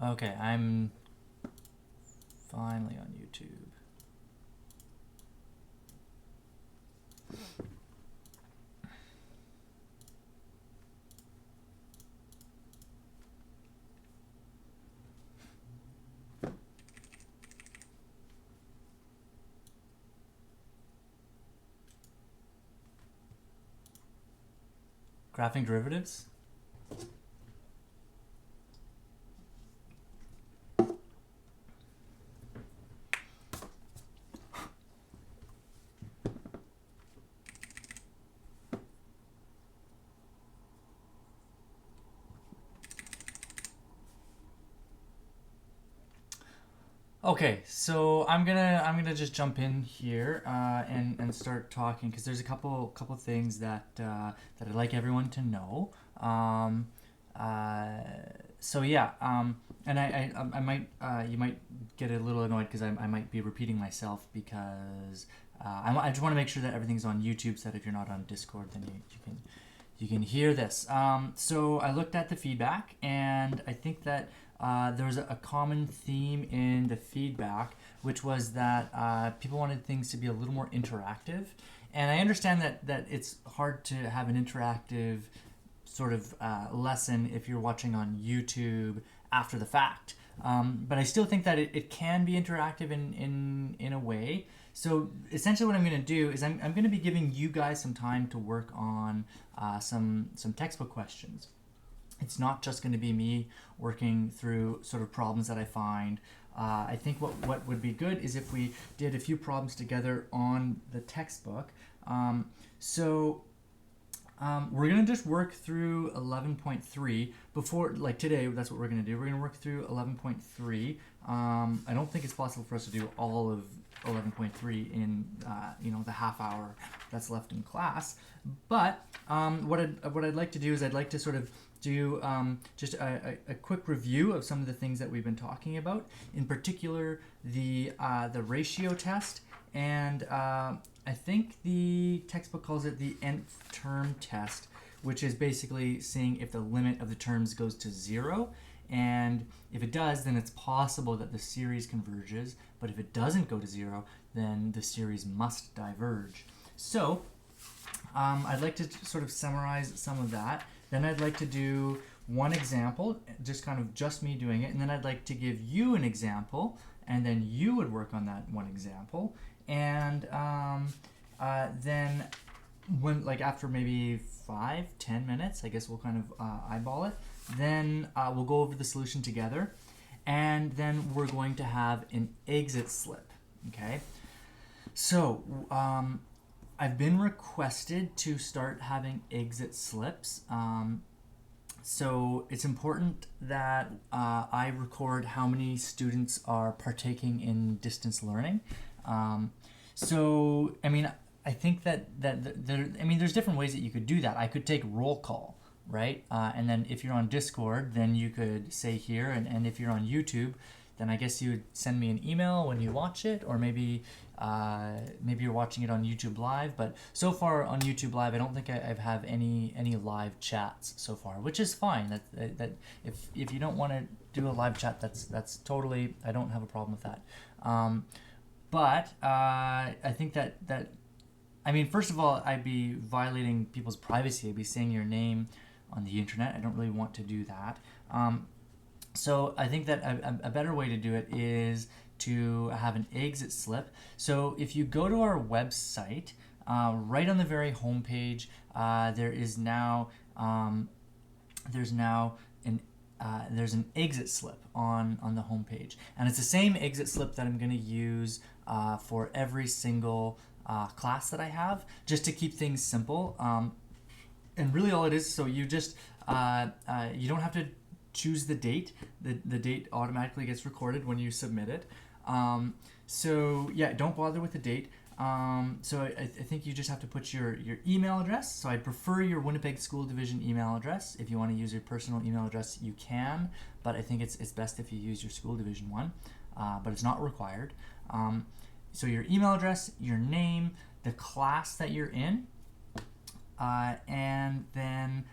Okay, I'm finally on YouTube. Graphing derivatives? Okay, so I'm gonna just jump in here and start talking because there's a couple things that I'd like everyone to know. Uh, so yeah, and I might you might get a little annoyed because I might be repeating myself because I just want to make sure that everything's on YouTube so that if you're not on Discord then you can hear this. So I looked at the feedback, and I think that there was a common theme in the feedback, which was that people wanted things to be a little more interactive. And I understand that it's hard to have an interactive sort of lesson if you're watching on YouTube after the fact. But I still think that it can be interactive in a way. So essentially what I'm going to do is I'm going to be giving you guys some time to work on some textbook questions. It's not just going to be me working through sort of problems that I find. I think what would be good is if we did a few problems together on the textbook. We're going to just work through 11.3 before, like today, that's what we're going to do. We're going to work through 11.3. I don't think it's possible for us to do all of 11.3 in, the half hour that's left in class. But what I'd like to do is I'd like to sort of do just a quick review of some of the things that we've been talking about. In particular, the ratio test, and I think the textbook calls it the Nth Term Test, which is basically seeing if the limit of the terms goes to 0. And if it does, then it's possible that the series converges. But if it doesn't go to 0, then the series must diverge. So I'd like to sort of summarize some of that. Then I'd like to do one example, just me doing it. And then I'd like to give you an example, and then you would work on that one example. And then after maybe 5-10 minutes, I guess we'll kind of eyeball it. Then we'll go over the solution together, and then we're going to have an exit slip. Okay. So I've been requested to start having exit slips. So it's important that I record how many students are partaking in distance learning. I think that there's different ways that you could do that. I could take roll call, right? And then if you're on Discord, then you could say here, and if you're on YouTube, then I guess you would send me an email when you watch it, or maybe you're watching it on YouTube Live. But so far on YouTube Live, I don't think I've have any live chats so far, which is fine. That if you don't want to do a live chat, that's totally, I don't have a problem with that. But I think that first of all, I'd be violating people's privacy. I'd be saying your name on the internet. I don't really want to do that. So I think that a better way to do it is to have an exit slip. So if you go to our website, right on the very homepage, there's an exit slip on the homepage, and it's the same exit slip that I'm going to use for every single class that I have, just to keep things simple. And really all it is, so you just you don't have to choose the date. The date automatically gets recorded when you submit it. So yeah, don't bother with the date. So I think you just have to put your email address. So I'd prefer your Winnipeg School Division email address. If you want to use your personal email address, you can, but I think it's best if you use your school division one, but it's not required. So your email address, your name, the class that you're in, and then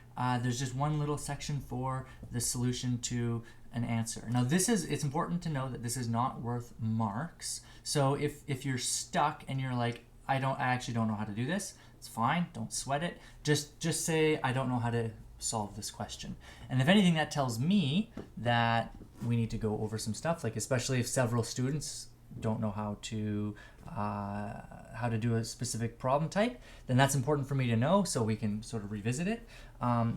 there's just one little section for the solution to an answer. Now it's important to know that this is not worth marks. So if you're stuck and you're like, I actually don't know how to do this, it's fine, don't sweat it. Just say, I don't know how to solve this question. And if anything, that tells me that we need to go over some stuff, like especially if several students don't know how to do a specific problem type, then that's important for me to know so we can sort of revisit it.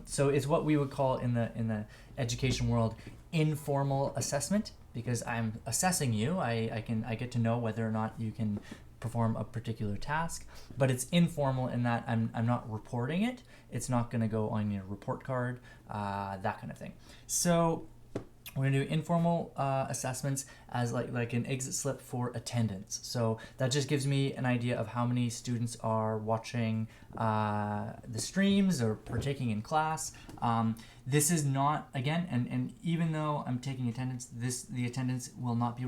So it's what we would call in the education world informal assessment, because I'm assessing you. I get to know whether or not you can perform a particular task, but it's informal in that I'm not reporting it. It's not going to go on your report card, that kind of thing. So we're going to do informal assessments as like an exit slip for attendance. So that just gives me an idea of how many students are watching the streams or partaking in class. This is not, again, and even though I'm taking attendance, the attendance will not be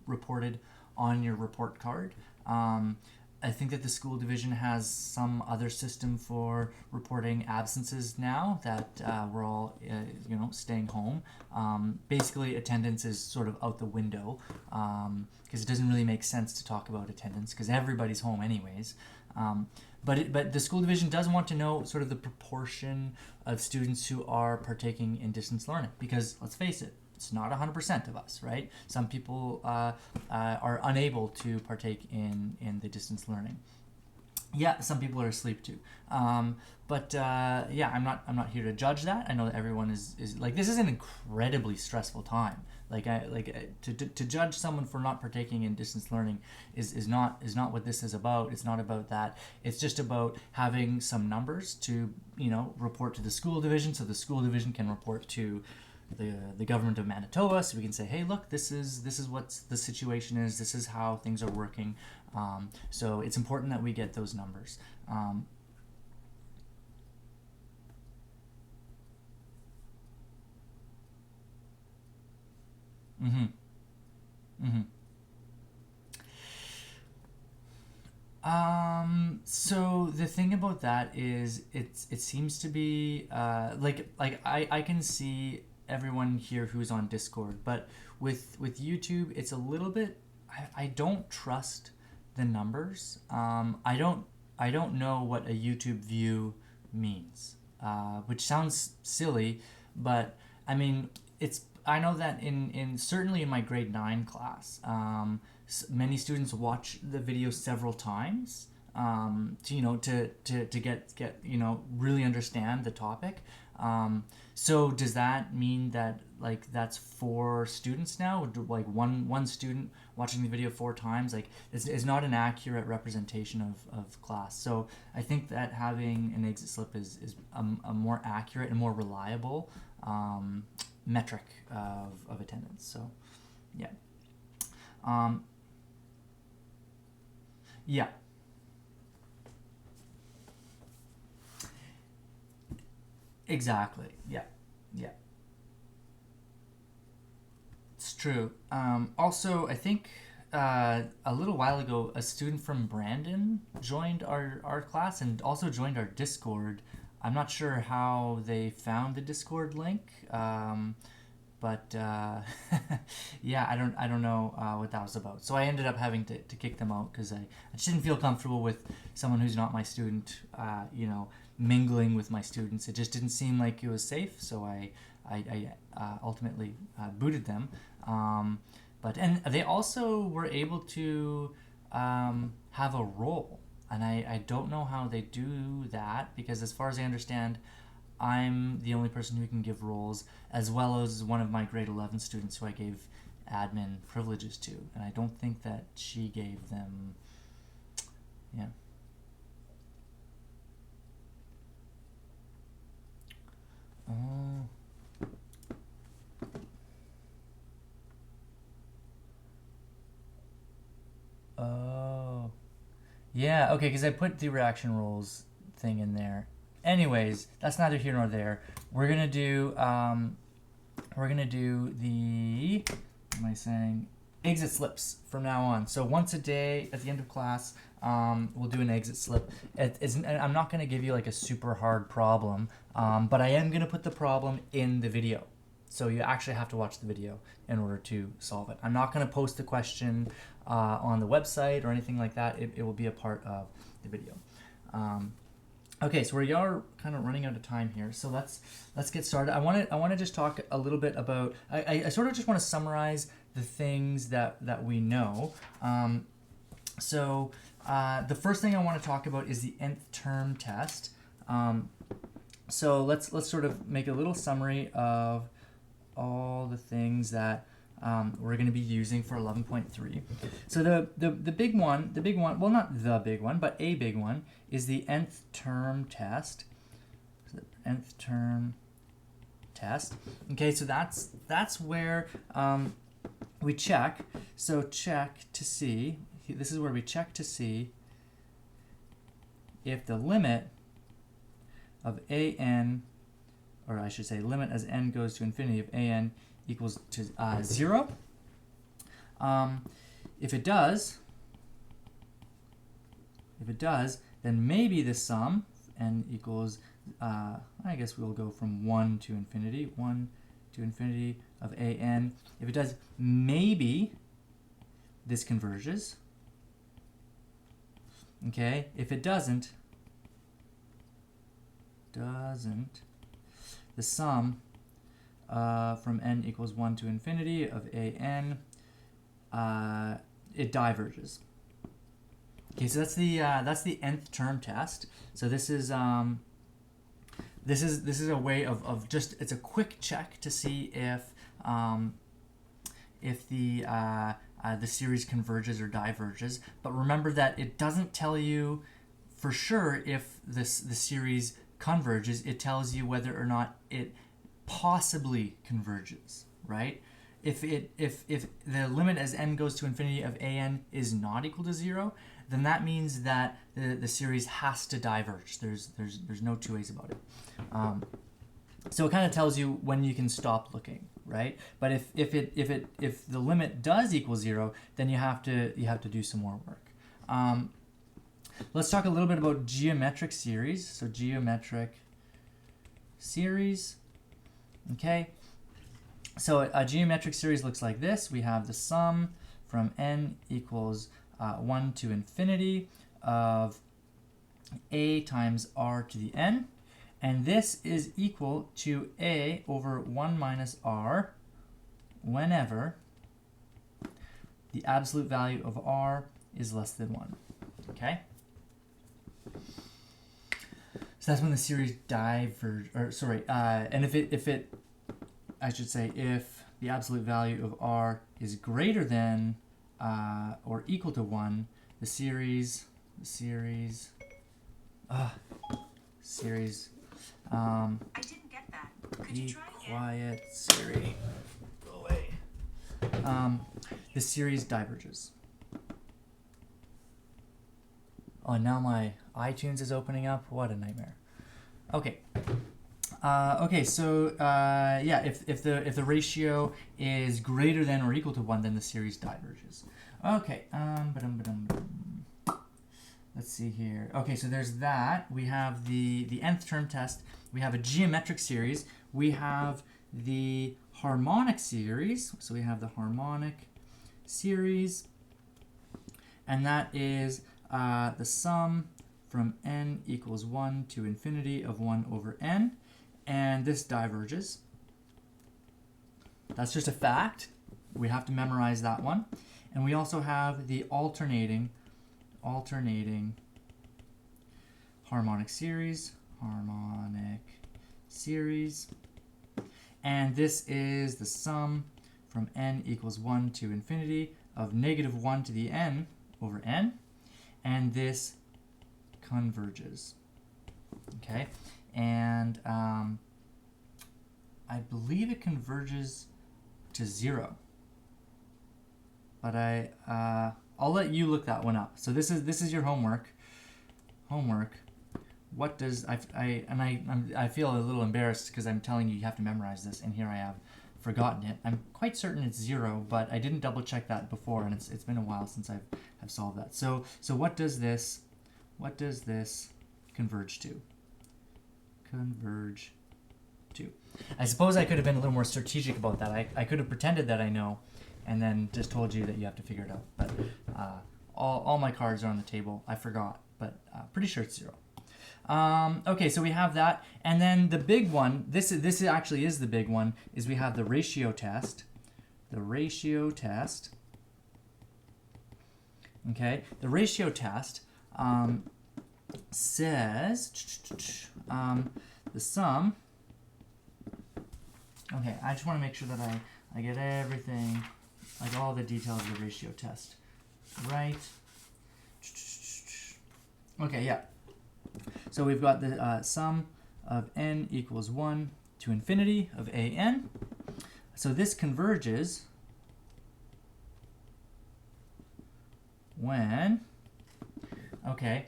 reported on your report card. I think that the school division has some other system for reporting absences now that we're all, staying home. Basically, attendance is sort of out the window because it doesn't really make sense to talk about attendance because everybody's home anyways. But the school division does want to know sort of the proportion of students who are partaking in distance learning, because let's face it, it's not 100% of us, right? Some people are unable to partake in the distance learning. Yeah, some people are asleep too. But I'm not here to judge that. I know that everyone is like, this is an incredibly stressful time. To judge someone for not partaking in distance learning is not what this is about. It's not about that. It's just about having some numbers to report to the school division, so the school division can report to the government of Manitoba, so we can say, hey, look, this is what the situation is. This is how things are working. So it's important that we get those numbers. Mm-hmm. Mm-hmm. So the thing about that is it seems to be I can see everyone here who's on Discord, but with YouTube it's a little bit, I don't trust the numbers. I don't know what a YouTube view means, which sounds silly, but I mean I know that in certainly in my grade 9 class, many students watch the video several times to get really understand the topic. So does that mean that like that's 4 students now? Like one student watching the video 4 times, like is not an accurate representation of class. So I think that having an exit slip is a more accurate and more reliable metric of attendance. So yeah. Yeah. Exactly. Yeah. Yeah. It's true. Also, I think a little while ago, a student from Brandon joined our class and also joined our Discord. I'm not sure how they found the Discord link, but yeah, I don't know what that was about. So I ended up having to kick them out because I just didn't feel comfortable with someone who's not my student, mingling with my students. It just didn't seem like it was safe, so I ultimately booted them. And they also were able to have a role. And I don't know how they do that, because as far as I understand, I'm the only person who can give roles, as well as one of my grade 11 students who I gave admin privileges to. And I don't think that she gave them, yeah. Oh. Oh. Yeah, okay, because I put the reaction roles thing in there. Anyways, that's neither here nor there. We're gonna do the, what am I saying? Exit slips from now on. So once a day at the end of class, we'll do an exit slip. I'm not gonna give you like a super hard problem, but I am gonna put the problem in the video. So you actually have to watch the video in order to solve it. I'm not going to post the question on the website or anything like that. It will be a part of the video. Okay, so we are kind of running out of time here, so let's get started. I want to just talk a little bit about. I sort of just want to summarize the things that we know. The first thing I want to talk about is the nth term test. So let's sort of make a little summary of all the things that we're going to be using for 11.3. So the big one, well, not the big one, but a big one is the nth term test. So the nth term test. Okay, so that's where we check. So check to see. This is where we check to see if the limit of an, or I should say limit as n goes to infinity of an equals to 0. If it does, then maybe the sum n equals, I guess we'll go from 1 to infinity, 1 to infinity of an. If it does, maybe this converges. Okay, if it doesn't, the sum from n equals 1 to infinity of an, it diverges. Okay, so that's the nth term test. So this is a way of just, it's a quick check to see if the series converges or diverges. But remember that it doesn't tell you for sure if the series converges. It tells you whether or not it possibly converges, right? If the limit as n goes to infinity of an is not equal to 0, then that means that the series has to diverge. There's no two ways about it. So it kind of tells you when you can stop looking, right? But if the limit does equal 0, then you have to do some more work. Let's talk a little bit about geometric series. So geometric series, okay. So a geometric series looks like this. We have the sum from n equals 1 to infinity of a times r to the n. And this is equal to a over 1 minus r whenever the absolute value of r is less than 1. Okay? So that's when the series diverges, or sorry, and if the absolute value of r is greater than or equal to 1, the series. I didn't get that. Could you try again? Quiet, Siri. Go away. The series diverges. Oh, now my iTunes is opening up. What a nightmare. Okay. So yeah, if the ratio is greater than or equal to 1, then the series diverges. Okay. Let's see here. Okay, so there's that. We have the nth term test. We have a geometric series. We have the harmonic series. So we have the harmonic series, and that is the sum from n equals 1 to infinity of 1 over n, and this diverges. That's just a fact. We have to memorize that one. And we also have the alternating harmonic series, and this is the sum from n equals 1 to infinity of negative 1 to the n over n, and this converges. Okay, and I believe it converges to 0, but I'll let you look that one up. So this is your homework. What does I feel a little embarrassed because I'm telling you have to memorize this, and here I have forgotten it. I'm quite certain it's 0, but I didn't double check that before, and it's been a while since I've solved that. So what does this converge to? Converge 2. I suppose I could have been a little more strategic about that. I could have pretended that I know and then just told you that you have to figure it out. But all my cards are on the table. I forgot, but pretty sure it's 0. Okay, so we have that. And then the big one, this actually is the big one, is we have the ratio test. The ratio test. Okay, the ratio test says the sum. Okay, I just want to make sure that I get everything, like all the details of the ratio test, right? Okay, yeah. So we've got the sum of n equals 1 to infinity of an. So this converges when, okay,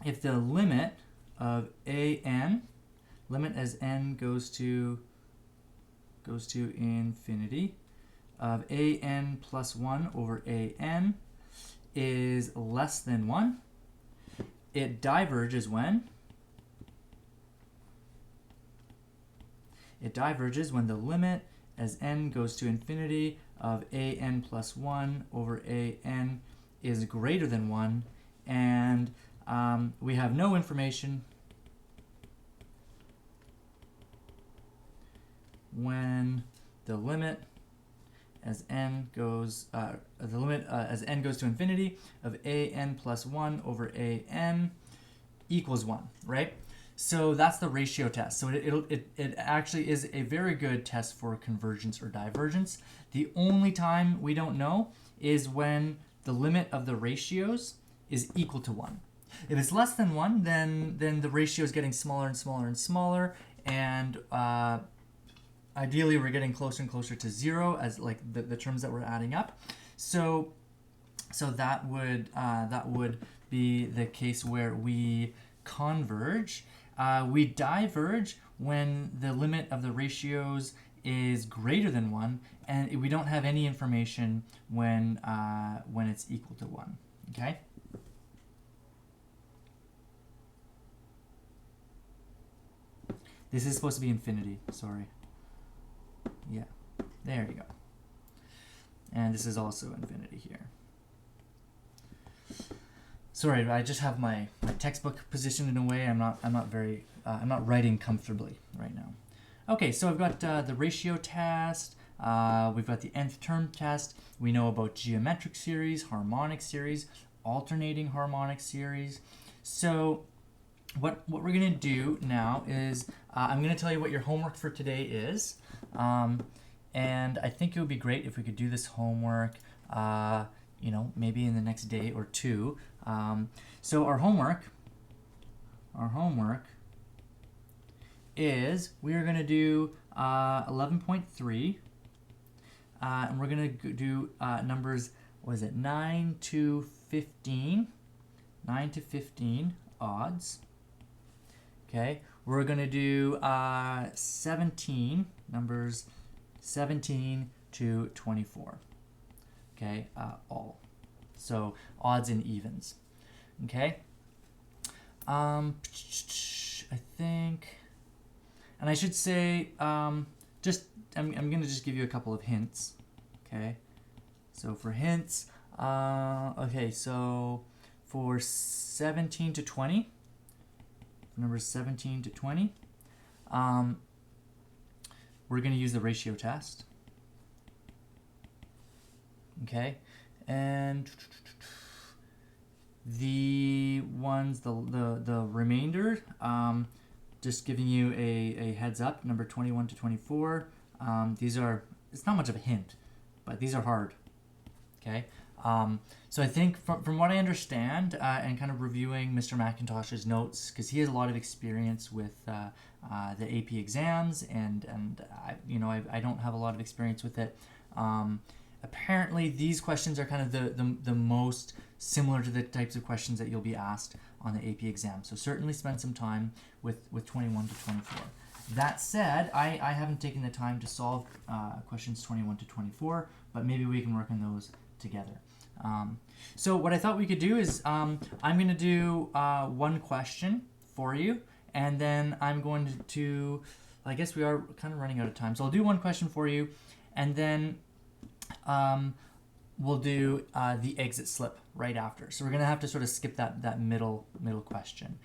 if the limit of an, limit as n goes to infinity, of an plus 1 over an is less than 1. It diverges when? It diverges when the limit as n goes to infinity of an plus 1 over an is greater than 1, and we have no information when the limit as n goes as n goes to infinity of an plus 1 over an equals 1, right? So that's the ratio test. So it actually is a very good test for convergence or divergence. The only time we don't know is when the limit of the ratios is equal to 1. If it's less than 1, then the ratio is getting smaller and smaller and smaller, and ideally we're getting closer and closer to 0 as like the terms that we're adding up. So that would be the case where we converge. We diverge when the limit of the ratios is greater than 1, and we don't have any information when it's equal to 1. Okay. This is supposed to be infinity. Sorry. Yeah, there you go. And this is also infinity here. Sorry, I just have my textbook positioned in a way I'm not writing comfortably right now. Okay, so I've got the ratio test. We've got the nth term test. We know about geometric series, harmonic series, alternating harmonic series. So what we're going to do now is I'm going to tell you what your homework for today is. And I think it would be great if we could do this homework, maybe in the next day or two. So our homework is we're going to do 11.3, and we're going to do numbers, 9 to 15 odds. Okay, we're going to do 17, numbers 17 to 24. Okay, all. So odds and evens. Okay. I think, and I should say, I'm going to just give you a couple of hints. Okay. So for hints, okay, so for 17 to 20, numbers 17 to 20, we're going to use the ratio test. Okay, and the ones, the remainder, just giving you a heads up, number 21 to 24, these are, it's not much of a hint, but these are hard. Okay, so I think from what I understand, and kind of reviewing Mr. McIntosh's notes, because he has a lot of experience with the AP exams, and I don't have a lot of experience with it. Apparently, these questions are kind of the most similar to the types of questions that you'll be asked on the AP exam. So certainly spend some time with 21 to 24. That said, I haven't taken the time to solve questions 21 to 24, but maybe we can work on those together. So what I thought we could do is I'm going to do one question for you, and then I'm going to I guess we are kind of running out of time. So I'll do one question for you, and then we'll do the exit slip right after. So we're going to have to sort of skip that middle question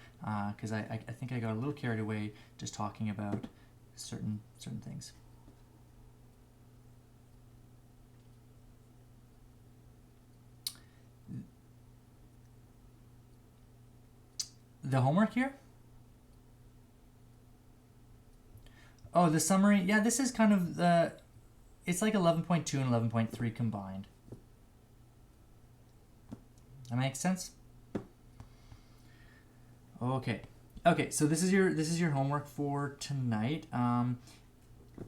because I think I got a little carried away just talking about certain things. The homework here? Oh, the summary? Yeah, this is kind of the... It's like 11.2 and 11.3 combined. That makes sense? Okay. Okay, so this is your homework for tonight.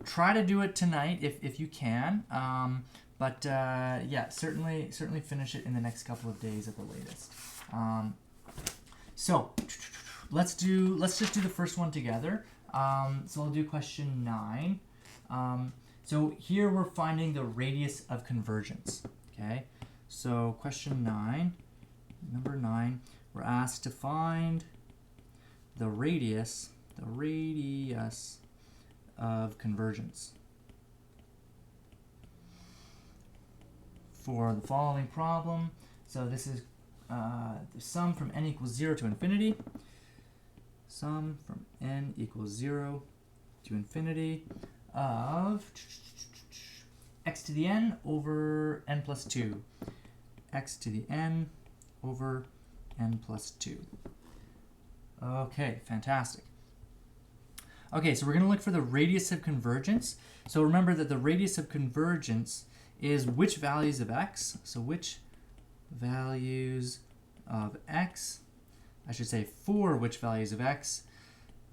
Try to do it tonight if you can. But yeah, certainly finish it in the next couple of days at the latest. So let's just do the first one together. So I'll do question 9. So here we're finding the radius of convergence. Okay. So question 9, number 9, we're asked to find the radius of convergence for the following problem. So this is the sum from n equals 0 to infinity. Sum from n equals 0 to infinity of x to the n over n plus 2. X to the n over n plus 2. Okay, fantastic. Okay, so we're going to look for the radius of convergence. So remember that the radius of convergence is which values of x. So which values of x, I should say for which values of x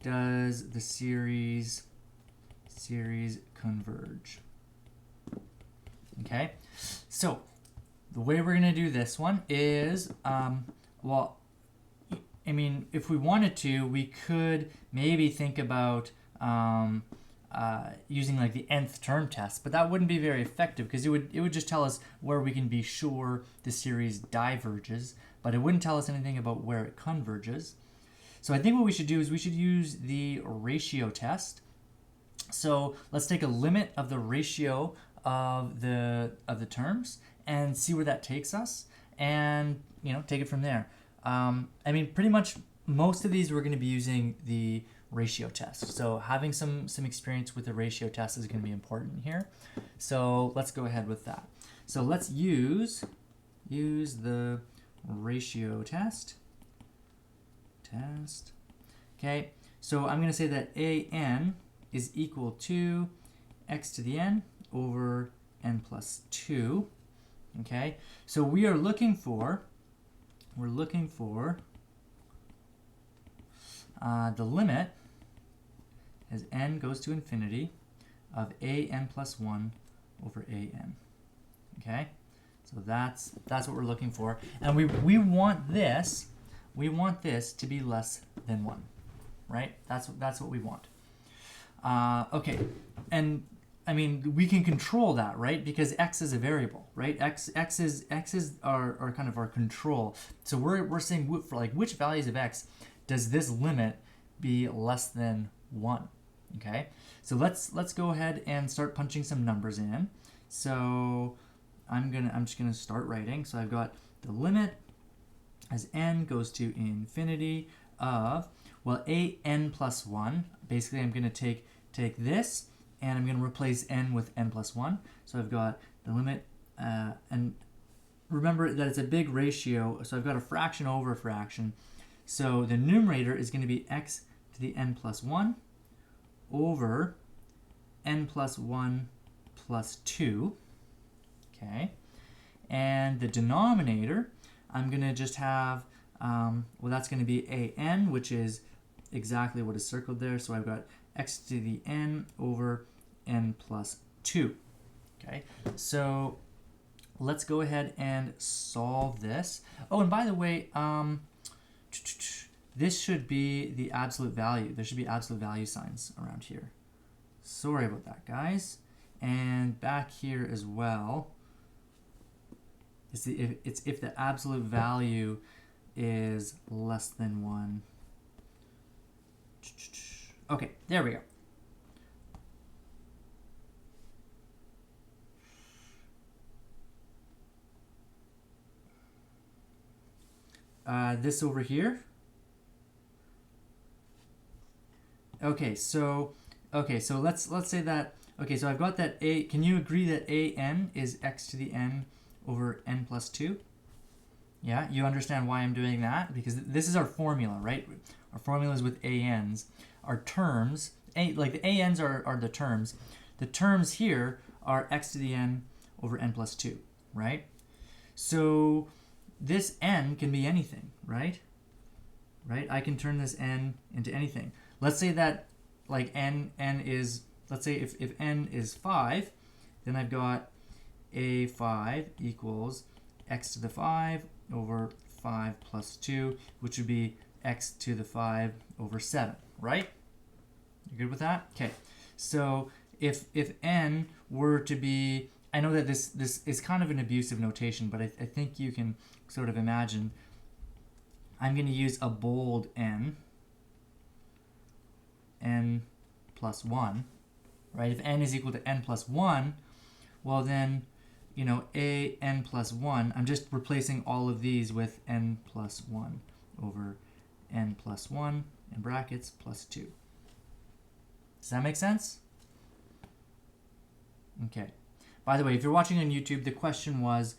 does the series converge. Okay, so the way we're going to do this one is, well, I mean, if we wanted to, we could maybe think about using like the nth term test, but that wouldn't be very effective because it would just tell us where we can be sure the series diverges, but it wouldn't tell us anything about where it converges. So I think what we should do is we should use the ratio test. So let's take a limit of the ratio of the terms and see where that takes us, and take it from there. I mean, pretty much most of these we're going to be using the ratio test. So having some experience with the ratio test is going to be important here. So let's go ahead with that. So let's use the ratio test. Okay, so I'm going to say that an is equal to x to the n over n plus 2. Okay, so we are looking for the limit as n goes to infinity of an plus 1 over an. Okay, so that's what we're looking for, and we want this to be less than 1, right? That's what we want. Okay, and I mean, we can control that, right? Because x is a variable, right? X is our kind of our control. So we're saying for like which values of x does this limit be less than 1? Okay, so let's go ahead and start punching some numbers in. So I'm just gonna start writing. So I've got the limit as n goes to infinity of, well, an plus 1. Basically, I'm gonna take this and I'm going to replace n with n plus 1. So I've got the limit, and remember that it's a big ratio, so I've got a fraction over a fraction. So the numerator is going to be x to the n plus 1 over n plus 1 plus 2. Okay. And the denominator, I'm going to just have, well, that's going to be an, which is exactly what is circled there. So I've got x to the n over n plus 2. Okay, so let's go ahead and solve this. Oh, and by the way, this should be the absolute value. There should be absolute value signs around here. Sorry about that, guys. And back here as well, it's if the absolute value is less than 1. Okay, there we go. this over here. Okay, so let's say that, okay, so I've got that a, can you agree that an is x to the n over n plus 2? Yeah, you understand why I'm doing that? Because this is our formula, right? Our formula is with an's. Our terms, like the an's are the terms. The terms here are x to the n over n plus 2, right? So this n can be anything, right? Right? I can turn this n into anything. Let's say that like n is, let's say if n is 5, then I've got a5 equals x to the 5 over 5 plus 2, which would be x to the 5 over 7, right? You good with that? Okay. So if n were to be, I know that this is kind of an abusive notation, but I think you can sort of imagine, I'm going to use a bold n plus 1, right? If n is equal to n plus 1, well then, you know, a n plus 1, I'm just replacing all of these with n plus 1 over n plus 1 in brackets plus 2. Does that make sense? Okay. By the way, if you're watching on YouTube, the question was,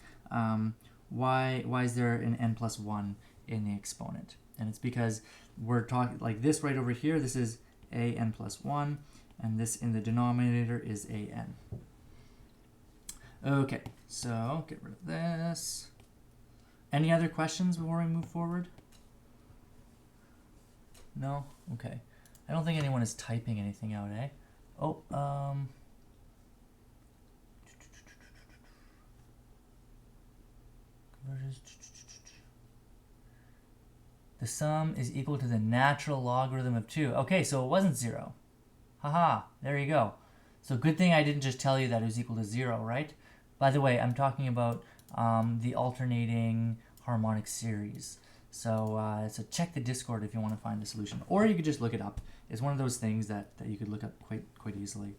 why is there an n plus 1 in the exponent? And it's because we're talking like this right over here, this is a n plus 1, and this in the denominator is a n. Okay, so get rid of this. Any other questions before we move forward? No? Okay. I don't think anyone is typing anything out, eh? Oh, the sum is equal to the natural logarithm of 2. Okay, so it wasn't 0. Haha, there you go. So good thing I didn't just tell you that it was equal to 0, right? By the way, I'm talking about the alternating harmonic series. So so check the Discord if you want to find the solution. Or you could just look it up. It's one of those things that you could look up quite easily.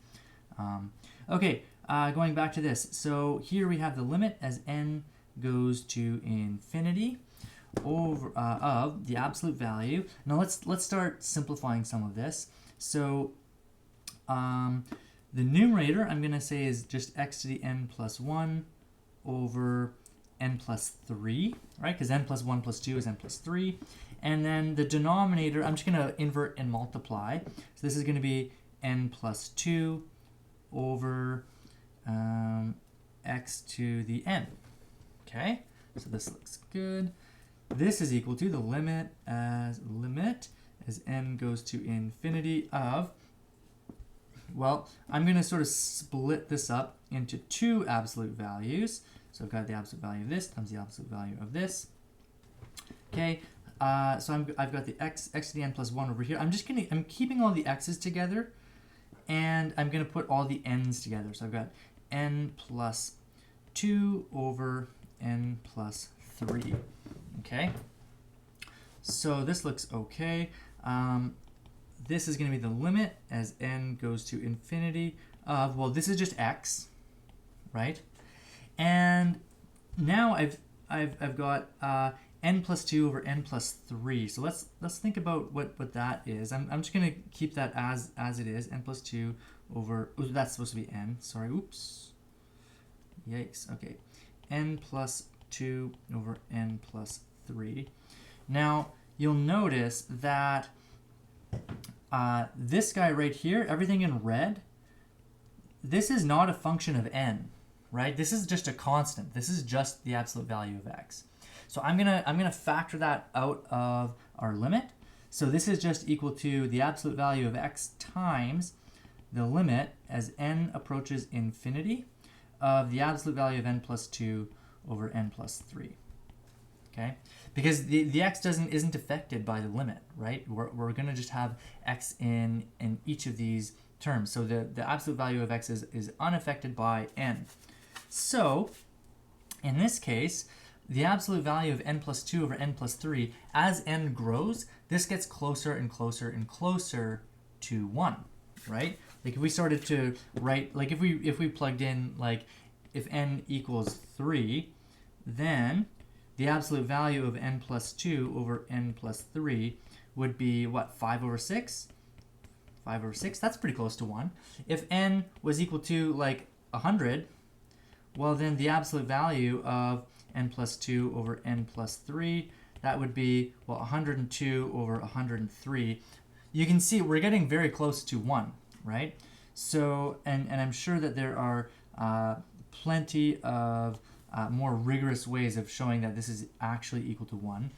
Okay, going back to this. So here we have the limit as n goes to infinity over of the absolute value. Now let's start simplifying some of this. So the numerator I'm going to say is just x to the n plus 1 over n plus 3, right? Because n plus 1 plus 2 is n plus 3. And then the denominator, I'm just going to invert and multiply. So this is going to be n plus 2 over x to the n. Okay, so this looks good. This is equal to the limit as n goes to infinity of, well, I'm going to sort of split this up into two absolute values. So I've got the absolute value of this times the absolute value of this. Okay, so I've got the x to the n plus 1 over here. I'm keeping all the x's together, and I'm going to put all the n's together. So I've got n plus 2 over n plus 3. Okay, so this looks okay. This is going to be the limit as n goes to infinity of, well, this is just x, right? And now I've got n plus 2 over n plus 3. So let's think about what that is. I'm just going to keep that as it is, n plus 2 over, oh, that's supposed to be n, sorry, oops, yikes, okay, n plus 2 over n plus 3. Now you'll notice that this guy right here, everything in red, this is not a function of n, right? This is just a constant. This is just the absolute value of x. So I'm gonna factor that out of our limit. So this is just equal to the absolute value of x times the limit as n approaches infinity of the absolute value of n plus 2 over n plus 3. Okay, because the x isn't affected by the limit, right? We're going to just have x in each of these terms. So the absolute value of x is unaffected by n. So in this case, the absolute value of n plus 2 over n plus 3, as n grows, this gets closer and closer and closer to 1, right? Like if we started to write, like if we plugged in, like if n equals 3, then the absolute value of n plus 2 over n plus 3 would be, what, 5 over 6? 5 over 6, that's pretty close to 1. If n was equal to, like, 100, well, then the absolute value of n plus 2 over n plus 3, that would be, well, 102 over 103. You can see we're getting very close to 1, right? So, and I'm sure that there are plenty of more rigorous ways of showing that this is actually equal to 1.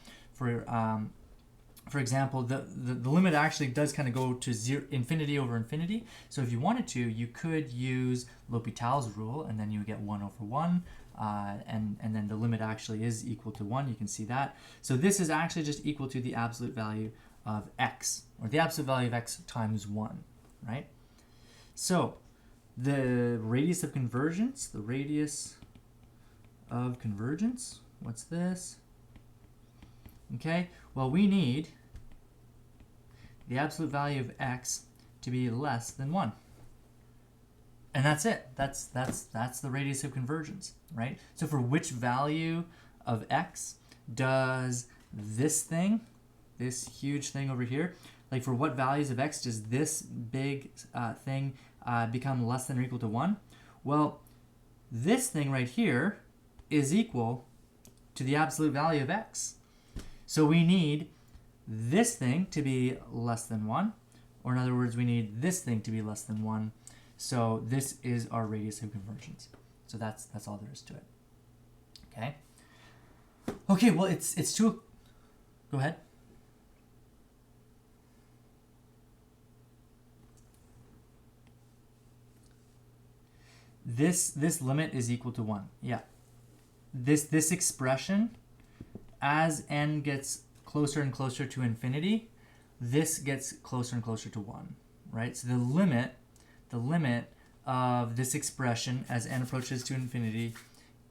For example, the limit actually does kind of go to infinity over infinity. So if you wanted to, you could use L'Hopital's rule, and then you would get 1 over 1. And then the limit actually is equal to 1. You can see that. So this is actually just equal to the absolute value of x, or the absolute value of x times 1, right? So the radius of convergence, what's this? Okay, well, we need the absolute value of x to be less than 1. And that's it. That's the radius of convergence, right? So for which value of x does this thing, this huge thing over here, like for what values of x does this big thing become less than or equal to 1? Well, this thing right here is equal to the absolute value of x. So we need this thing to be less than 1, or in other words, we need this thing to be less than 1. So this is our radius of convergence. So that's all there is to it. Okay. Okay, well, it's too. Go ahead. This limit is equal to 1. Yeah. This expression, as n gets closer and closer to infinity, this gets closer and closer to 1, right? So the limit of this expression as n approaches to infinity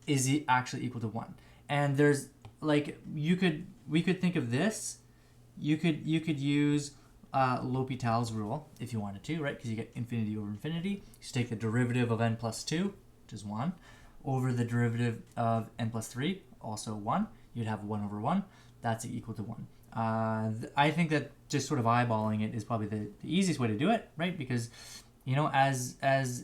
is actually equal to 1. And there's, like, we could think of this. You could use L'Hopital's rule if you wanted to, right? Because you get infinity over infinity. You just take the derivative of n plus 2, which is 1, over the derivative of n plus 3, also 1. You'd have 1 over 1. That's equal to 1. I think that just sort of eyeballing it is probably the easiest way to do it, right? Because, you know, as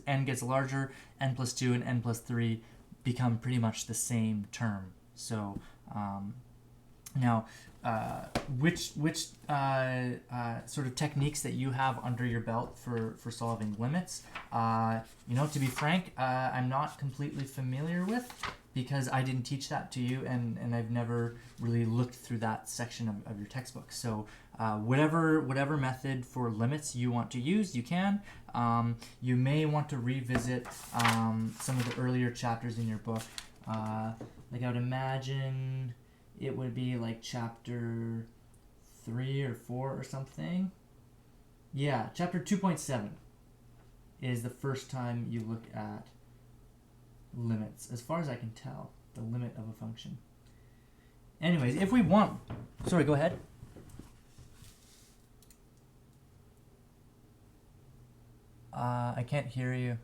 n gets larger, n plus 2 and n plus 3 become pretty much the same term. So now, which sort of techniques that you have under your belt for solving limits, you know, to be frank, I'm not completely familiar with, because I didn't teach that to you, and I've never really looked through that section of your textbook. So whatever method for limits you want to use, you can. You may want to revisit some of the earlier chapters in your book. Like I would imagine it would be like chapter 3 or 4 or something. Yeah, chapter 2.7 is the first time you look at limits, as far as I can tell, the limit of a function. Anyways, if we want, sorry, go ahead. I can't hear you.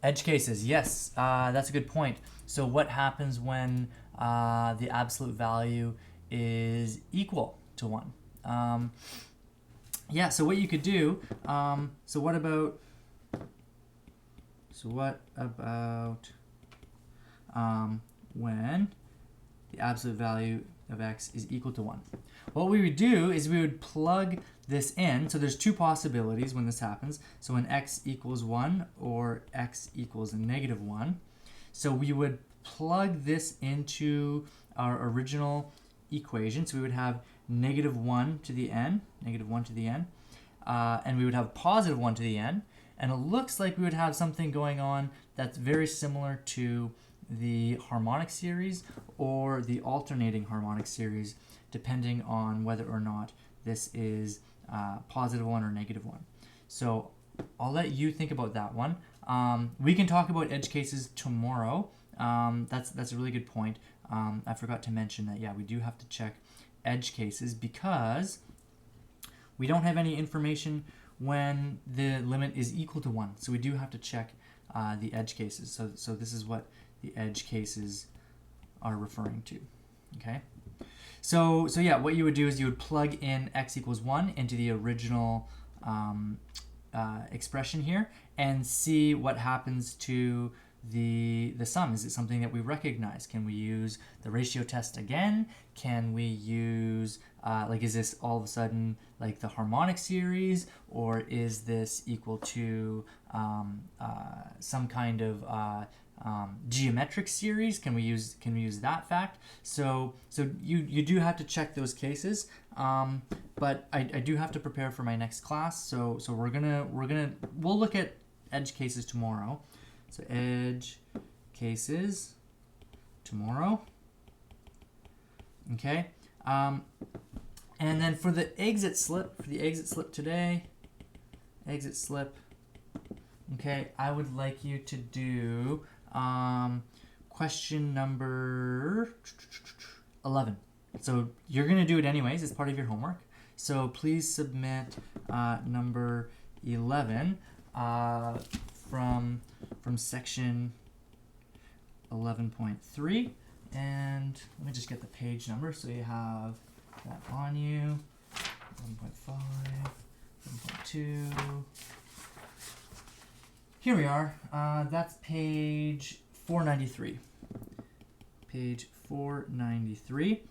Edge cases, yes, that's a good point. So what happens when the absolute value is equal to 1? Yeah, so what you could do, so what about when the absolute value of x is equal to 1? What we would do is we would plug this in. So there's two possibilities when this happens. So when x equals 1 or x equals negative 1. So we would plug this into our original equation. So we would have negative 1 to the n, and we would have positive 1 to the n. And it looks like we would have something going on that's very similar to the harmonic series or the alternating harmonic series, depending on whether or not this is positive 1 or negative 1. So I'll let you think about that one. We can talk about edge cases tomorrow. That's a really good point. I forgot to mention that, yeah, we do have to check edge cases because we don't have any information when the limit is equal to 1. So we do have to check the edge cases. So this is what the edge cases are referring to. Okay. So yeah, what you would do is you would plug in x equals 1 into the original expression here and see what happens to the sum. Is it something that we recognize? Can we use the ratio test again? Can we use like, is this all of a sudden like the harmonic series, or is this equal to some kind of geometric series? Can we use that fact? So you do have to check those cases, but I do have to prepare for my next class. So we'll look at edge cases tomorrow. So edge cases tomorrow. Okay. And then for the exit slip today, okay, I would like you to do question number 11. So you're going to do it anyways. It's part of your homework. So please submit number 11 from section 11.3. And let me just get the page number so you have that on you. 11.5, 11.2. Here we are. That's page 493. Page 493.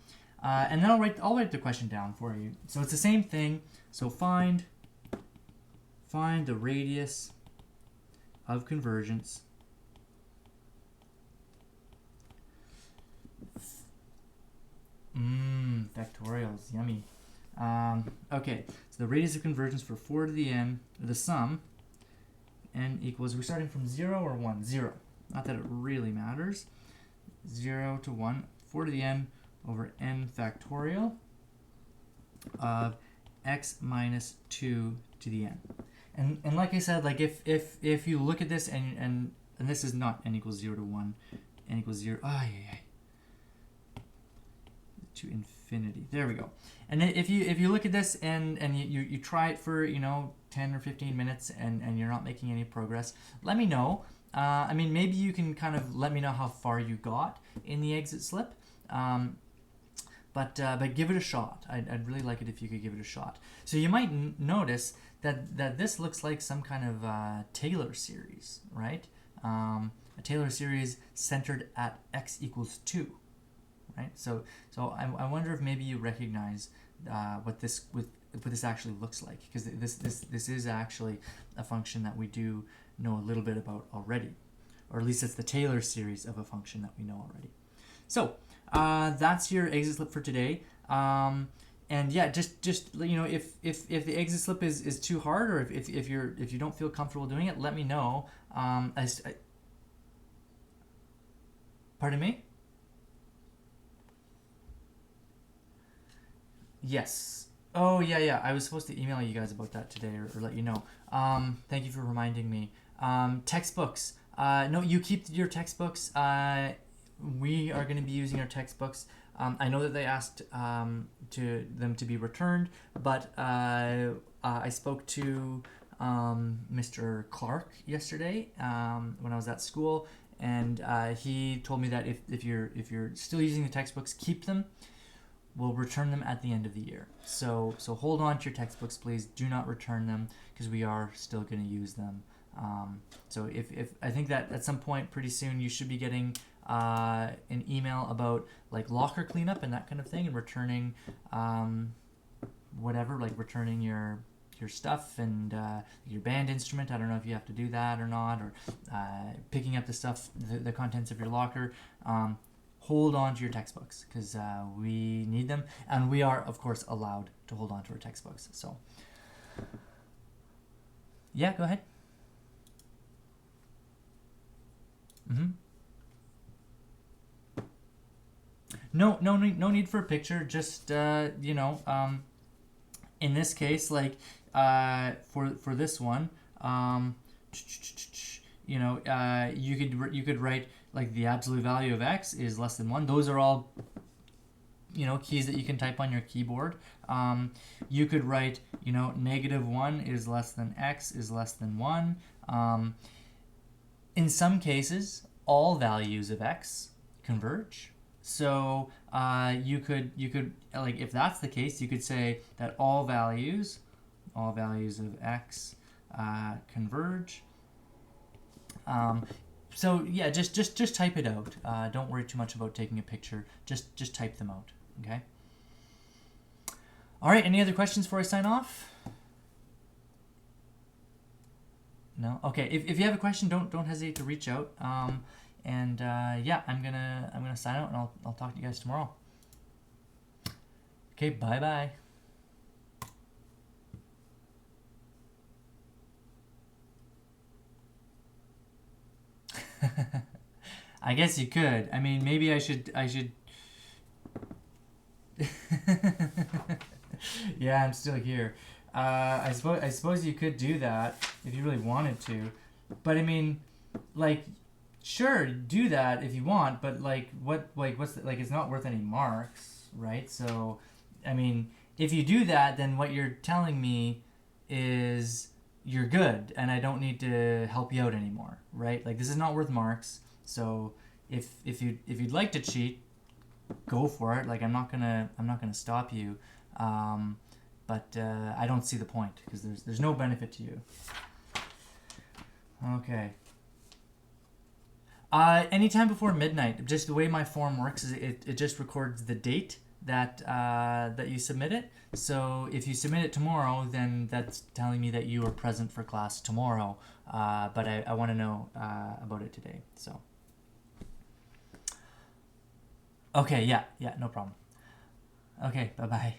And then I'll write the question down for you. So it's the same thing. So find the radius of convergence factorials, yummy. Okay, so the radius of convergence for 4 to the n, the sum, n equals, we're starting from 0 or 1? 0. Not that it really matters. 0 to 1, 4 to the n over n factorial of x minus 2 to the n. And like I said, like if you look at this and this is not n equals 0 to 1, n equals 0, to infinity. There we go. And then if you look at this and you try it for 10 or 15 minutes and you're not making any progress, let me know. I mean, maybe you can kind of let me know how far you got in the exit slip. But give it a shot. I'd really like it if you could give it a shot. So you might notice that this looks like some kind of Taylor series, right? A Taylor series centered at x equals 2. Right, so I wonder if maybe you recognize what this actually looks like, because this is actually a function that we do know a little bit about already, or at least it's the Taylor series of a function that we know already. So that's your exit slip for today. And yeah, just if the exit slip is too hard, or if you don't feel comfortable doing it, let me know. Pardon me? Yes. Oh, yeah. I was supposed to email you guys about that today, or let you know. Thank you for reminding me. Textbooks. No, you keep your textbooks. We are going to be using our textbooks. I know that they asked them to be returned, but I spoke to Mr. Clark yesterday when I was at school, and he told me that if you're still using the textbooks, keep them. We'll return them at the end of the year. So hold on to your textbooks, please. Do not return them, because we are still going to use them. So if I think that at some point pretty soon you should be getting an email about like locker cleanup and that kind of thing, and returning whatever, like returning your stuff and your band instrument. I don't know if you have to do that or not, or picking up the stuff, the contents of your locker. Hold on to your textbooks, because we need them, and we are, of course, allowed to hold on to our textbooks. So, yeah, go ahead. No need for a picture. Just in this case, like for this one, you could write like the absolute value of x is less than 1. Those are all keys that you can type on your keyboard. You could write, -1 is less than x is less than 1. In some cases, all values of x converge. So you could like, if that's the case, you could say that all values of x converge. So yeah, just type it out. Don't worry too much about taking a picture. Just type them out. Okay. All right. Any other questions before I sign off? No. Okay. If you have a question, don't hesitate to reach out. Yeah, I'm gonna sign out, and I'll talk to you guys tomorrow. Okay. Bye bye. I guess you could. I mean, maybe I should. Yeah, I'm still here. I suppose you could do that if you really wanted to, but I mean, like, sure, do that if you want, but it's not worth any marks, right? So, I mean, if you do that, then what you're telling me is you're good, and I don't need to help you out anymore, right? Like, this is not worth marks. So if you'd like to cheat, go for it. Like, I'm not gonna stop you, but I don't see the point, because there's no benefit to you. Okay. Anytime before midnight. Just the way my form works is it just records the date that you submit it. So if you submit it tomorrow, then that's telling me that you are present for class tomorrow. But I want to know about it today. So. Okay, yeah, no problem. Okay, bye-bye.